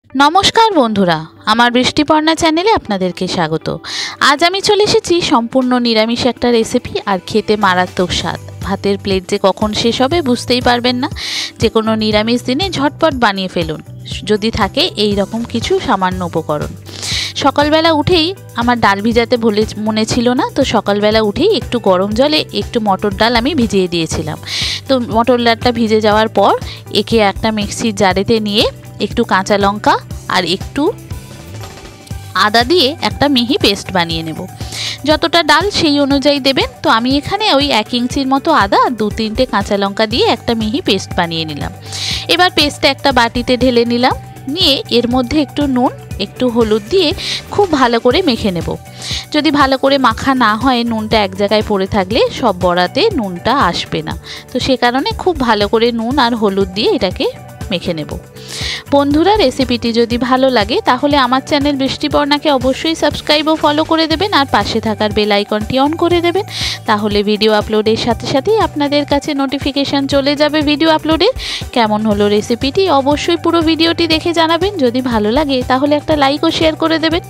নমস্কার বন্ধুরা, আমার বৃষ্টিপর্ণা চ্যানেলে আপনাদেরকে স্বাগত। আজ আমি চলে এসেছি সম্পূর্ণ নিরামিষ একটা রেসিপি, আর খেতে মারাত্মক স্বাদ। ভাতের প্লেট যে কখন শেষ হবে বুঝতেই পারবেন না। যে কোনো নিরামিষ দিনে ঝটপট বানিয়ে ফেলুন যদি থাকে এই রকম কিছু সামান্য উপকরণ। সকালবেলা উঠেই আমার ডাল ভিজাতে মনে ছিল না, তো সকালবেলা উঠেই একটু গরম জলে একটু মটর ডাল আমি ভিজিয়ে দিয়েছিলাম। তো মটর ডালটা ভিজে যাওয়ার পর একে একটা মিক্সির জারেতে নিয়ে একটু কাঁচা লঙ্কা আর একটু আদা দিয়ে একটা মিহি পেস্ট বানিয়ে নেব। যতটা ডাল সেই অনুযায়ী দেবেন। তো আমি এখানে ওই 1 ইঞ্চির মতো আদা আর 2-3টে কাঁচা লঙ্কা দিয়ে একটা মিহি পেস্ট বানিয়ে নিলাম। এবার পেস্টটা একটা বাটিতে ঢেলে নিলাম, নিয়ে এর মধ্যে একটু নুন একটু হলুদ দিয়ে খুব ভালো করে মেখে নেব। যদি ভালো করে মাখা না হয়, নুনটা এক জায়গায় পড়ে থাকলে সব বড়াতে নুনটা আসবে না। তো সে কারণে খুব ভালো করে নুন আর হলুদ দিয়ে এটাকে মেখে নেব। বন্ধুরা, রেসিপিটি যদি ভালো লাগে তাহলে আমার চ্যানেল বৃষ্টিপর্ণাকে অবশ্যই সাবস্ক্রাইব ও ফলো করে দেবেন, আর পাশে থাকার বেল আইকনটি অন করে দেবেন। তাহলে ভিডিও আপলোডের সাথে সাথেই আপনাদের কাছে নোটিফিকেশান চলে যাবে ভিডিও আপলোডের। কেমন হলো রেসিপিটি অবশ্যই পুরো ভিডিওটি দেখে জানাবেন। যদি ভালো লাগে তাহলে একটা লাইক ও শেয়ার করে দেবেন।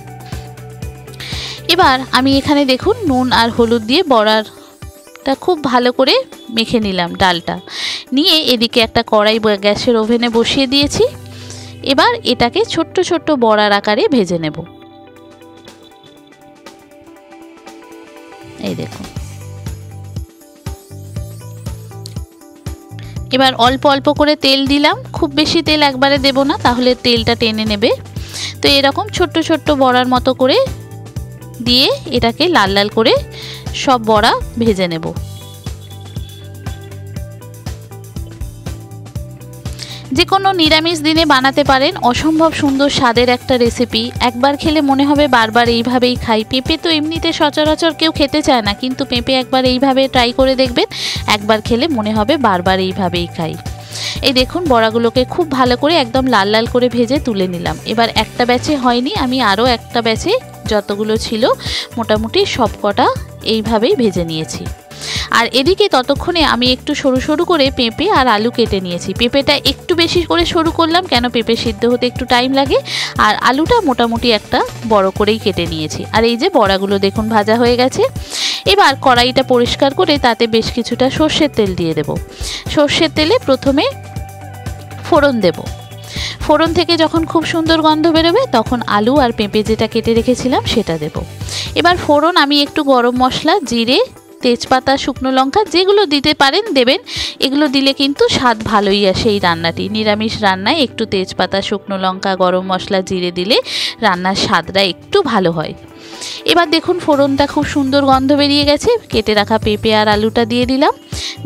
এবার আমি এখানে দেখুন নুন আর হলুদ দিয়ে বড়াটা খুব ভালো করে মেখে নিলাম। ডালটা নিয়ে এদিকে একটা কড়াই গ্যাসের ওভেনে বসিয়ে দিয়েছি। এবার এটাকে ছোট্ট ছোট্ট বড়ার আকারে ভেজে নেব। এই দেখুন, এবার অল্প অল্প করে তেল দিলাম, খুব বেশি তেল একবারে দেব না, তাহলে তেলটা টেনে নেবে। তো এরকম ছোট্ট ছোট্ট বড়ার মতো করে দিয়ে এটাকে লাল লাল করে সব বড়া ভেজে নেব। যে কোনো নিরামিষ দিনে বানাতে পারেন অসম্ভব সুন্দর স্বাদের একটা রেসিপি। একবার খেলে মনে হবে বারবার এইভাবেই খাই। পেঁপে তো এমনিতে সচরাচর কেউ খেতে চায় না, কিন্তু পেঁপে একবার এইভাবে ট্রাই করে দেখবেন, একবার খেলে মনে হবে বারবার এইভাবেই খাই। এই দেখুন বড়াগুলোকে খুব ভালো করে একদম লাল লাল করে ভেজে তুলে নিলাম। এবার একটা ব্যাচে হয়নি, আমি আরও একটা ব্যাচে যতগুলো ছিল মোটামুটি সব কটা এইভাবেই ভেজে নিয়েছি। আর এদিকে ততক্ষণে আমি একটু সরু সরু করে পেঁপে আর আলু কেটে নিয়েছি। পেঁপেটা একটু বেশি করে সরু করলাম, কেন পেঁপে সিদ্ধ হতে একটু টাইম লাগে। আর আলুটা মোটামুটি একটা বড় করেই কেটে নিয়েছি। আর এই যে বড়াগুলো দেখুন ভাজা হয়ে গেছে। এবার কড়াইটা পরিষ্কার করে তাতে বেশ কিছুটা সর্ষের তেল দিয়ে দেব। সর্ষের তেলে প্রথমে ফোড়ন দেব। ফোড়ন থেকে যখন খুব সুন্দর গন্ধ বেরোবে তখন আলু আর পেঁপে যেটা কেটে রেখেছিলাম সেটা দেব। এবার ফোড়ন আমি একটু গরম মশলা, জিরে, তেজপাতা, শুকনো লঙ্কা যেগুলো দিতে পারেন দেবেন। এগুলো দিলে কিন্তু স্বাদ ভালোই আসে এই রান্নাটি। নিরামিষ রান্নায় একটু তেজপাতা, শুকনো লঙ্কা, গরম মশলা, জিরে দিলে রান্নার স্বাদটা একটু ভালো হয়। এবার দেখুন ফোড়নটা খুব সুন্দর গন্ধ বেরিয়ে গেছে। কেটে রাখা পেঁপে আর আলুটা দিয়ে দিলাম,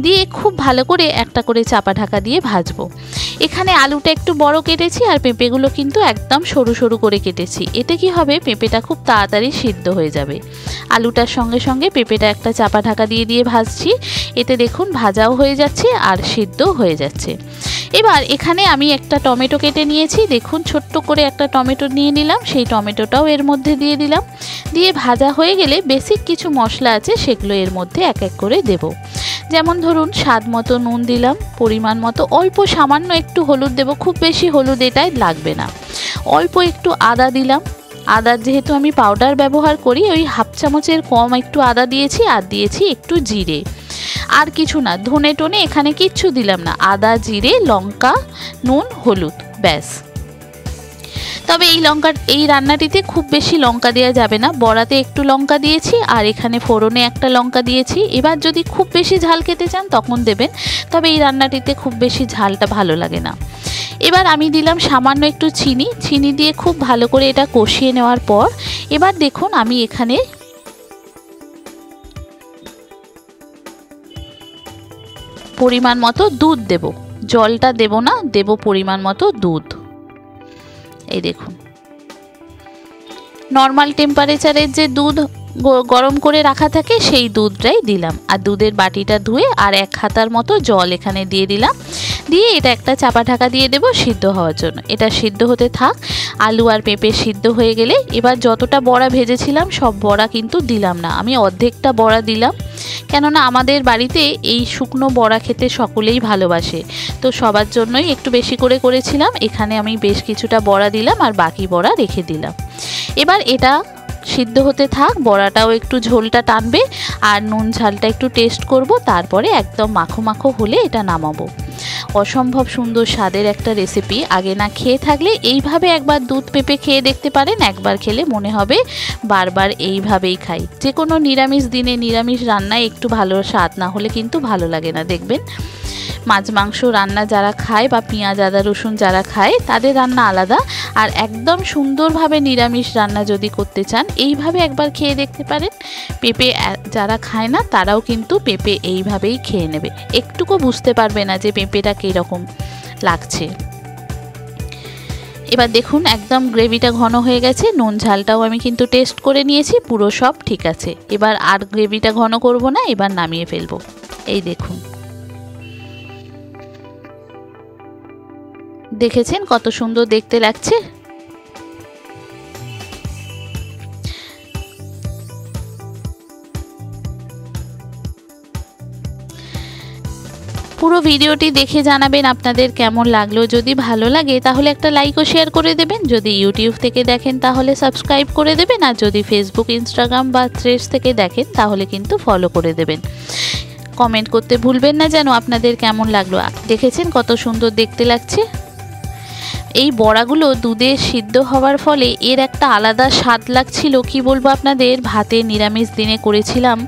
দিয়ে খুব ভালো করে একটা করে চাপা ঢাকা দিয়ে ভাজবো। এখানে আলুটা একটু বড় কেটেছি আর পেঁপেগুলো কিন্তু একদম সরু সরু করে কেটেছি। এতে কি হবে, পেঁপেটা খুব তাড়াতাড়ি সিদ্ধ হয়ে যাবে। আলুটার সঙ্গে সঙ্গে পেঁপেটা একটা চাপা ঢাকা দিয়ে দিয়ে ভাজছি। এতে দেখুন ভাজাও হয়ে যাচ্ছে আর সিদ্ধও হয়ে যাচ্ছে। এবার এখানে আমি একটা টমেটো কেটে নিয়েছি। দেখুন ছোট্ট করে একটা টমেটো নিয়ে নিলাম, সেই টমেটোটাও এর মধ্যে দিয়ে দিলাম। দিয়ে ভাজা হয়ে গেলে বেসিক কিছু মশলা আছে সেগুলো এর মধ্যে এক এক করে দেব। যেমন ধরুন স্বাদ মতো নুন দিলাম, পরিমাণ মতো অল্প সামান্য একটু হলুদ দেব, খুব বেশি হলুদ এটাই লাগবে না। অল্প একটু আদা দিলাম। আদার যেহেতু আমি পাউডার ব্যবহার করি, ওই 1/2 চামচের কম একটু আদা দিয়েছি, আর দিয়েছি একটু জিরে। আর কিছু না, ধনে টনে এখানে কিচ্ছু দিলাম না। আদা, জিরে, লঙ্কা, নুন, হলুদ, ব্যাস। তবে এই রান্নাটিতে খুব বেশি লঙ্কা দেওয়া যাবে না। বড়াতে একটু লঙ্কা দিয়েছি আর এখানে ফোড়নে একটা লঙ্কা দিয়েছি। এবার যদি খুব বেশি ঝাল খেতে চান তখন দেবেন, তবে এই রান্নাটিতে খুব বেশি ঝালটা ভালো লাগে না। এবার আমি দিলাম সামান্য একটু চিনি দিয়ে খুব ভালো করে এটা কষিয়ে নেওয়ার পর এবার দেখুন আমি এখানে পরিমাণ মতো দুধ দেব। জলটা দেব না, দেব পরিমাণ মতো দুধ। এই দেখুন নর্মাল টেম্পারেচারের যে দুধ গরম করে রাখা থাকে সেই দুধটাই দিলাম। আর দুধের বাটিটা ধুয়ে আর 1 হাতার মতো জল এখানে দিয়ে দিলাম। দিয়ে এটা একটা চাপা ঢাকা দিয়ে দেব সিদ্ধ হওয়ার জন্য। এটা সিদ্ধ হতে থাক। আলু আর পেঁপে সিদ্ধ হয়ে গেলে এবার যতটা বড়া ভেজেছিলাম সব বড়া কিন্তু দিলাম না, আমি অর্ধেকটা বড়া দিলাম। কেননা আমাদের বাড়িতে এই শুকনো বড়া খেতে সকলেই ভালোবাসে। তো সবার জন্যই একটু বেশি করে করেছিলাম। এখানে আমি বেশ কিছুটা বড়া দিলাম আর বাকি বড়া রেখে দিলাম। এবার এটা সিদ্ধ হতে থাক, বড়াটাও একটু ঝোলটা টানবে আর নুন ঝালটা একটু টেস্ট করব, তারপরে একদম মাখো মাখো হলে এটা নামাবো। অসম্ভব সুন্দর স্বাদের একটা রেসিপি। আগে না খেয়ে থাকলে এইভাবে একবার দুধ পেঁপে খেয়ে দেখতে পারেন। একবার খেলে মনে হবে বারবার এইভাবেই খাই। যে কোনো নিরামিষ দিনে নিরামিষ রান্নায় একটু ভালো স্বাদ না হলে কিন্তু ভালো লাগে না। দেখবেন মাছ মাংস রান্না যারা খায় বা পেঁয়াজ আদা রসুন যারা খায় তাদের রান্না আলাদা, আর একদম সুন্দরভাবে নিরামিষ রান্না যদি করতে চান এইভাবে একবার খেয়ে দেখতে পারেন। পেঁপে যারা খায় না তারাও কিন্তু পেঁপে এইভাবেই খেয়ে নেবে, একটুকু বুঝতে পারবে না যে পেঁপেটা কীরকম লাগছে। এবার দেখুন একদম গ্রেভিটা ঘন হয়ে গেছে, নুন ঝালটাও আমি কিন্তু টেস্ট করে নিয়েছি, পুরো সব ঠিক আছে। এবার আর গ্রেভিটা ঘন করব না, এবার নামিয়ে ফেলবো। এই দেখুন, দেখেছেন কত সুন্দর দেখতে লাগছে। পুরো ভিডিওটি দেখে জানাবেন আপনাদের কেমন লাগলো। যদি ভালো লাগে তাহলে একটা লাইক ও শেয়ার করে দেবেন। যদি ইউটিউব থেকে দেখেন তাহলে সাবস্ক্রাইব করে দেবেন, আর যদি ফেসবুক ইনস্টাগ্রাম বা থ্রেডস থেকে দেখেন তাহলে কিন্তু ফলো করে দেবেন। কমেন্ট করতে ভুলবেন না যেন আপনাদের কেমন লাগলো। দেখেছেন কত সুন্দর দেখতে লাগছে। এই বড়াগুলো দুধে সিদ্ধ হওয়ার ফলে এর একটা আলাদা স্বাদ লাগছিল, কি বলবো আপনাদের। ভাতে নিরামিষ দিনে করেছিলাম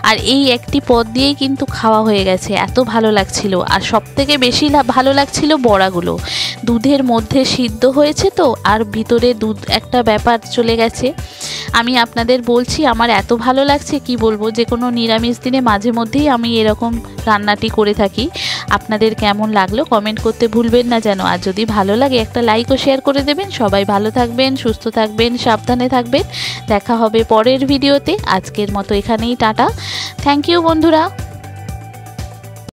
আর এই একটি পদ দিয়েই কিন্তু খাওয়া হয়ে গেছে, এত ভালো লাগছিল। আর সবথেকে বেশি ভালো লাগছিল বড়াগুলো দুধের মধ্যে সিদ্ধ হয়েছে তো, আর ভিতরে দুধ একটা ব্যাপার চলে গেছে। আমি আপনাদের বলছি আমার এত ভালো লাগছে কি বলবো। যে কোনো নিরামিষ দিনে মাঝে মধ্যেই আমি এরকম রান্নাটি করে থাকি। আপনাদের কেমন লাগলো কমেন্ট করতে ভুলবেন না যেন। আর যদি ভালো লাগে একটা লাইক ও শেয়ার করে দেবেন। সবাই ভালো থাকবেন, সুস্থ থাকবেন, সাবধানে থাকবেন। দেখা হবে পরের ভিডিওতে। আজকের মতো এখানেই টাটা। থ্যাংক ইউ বন্ধুরা।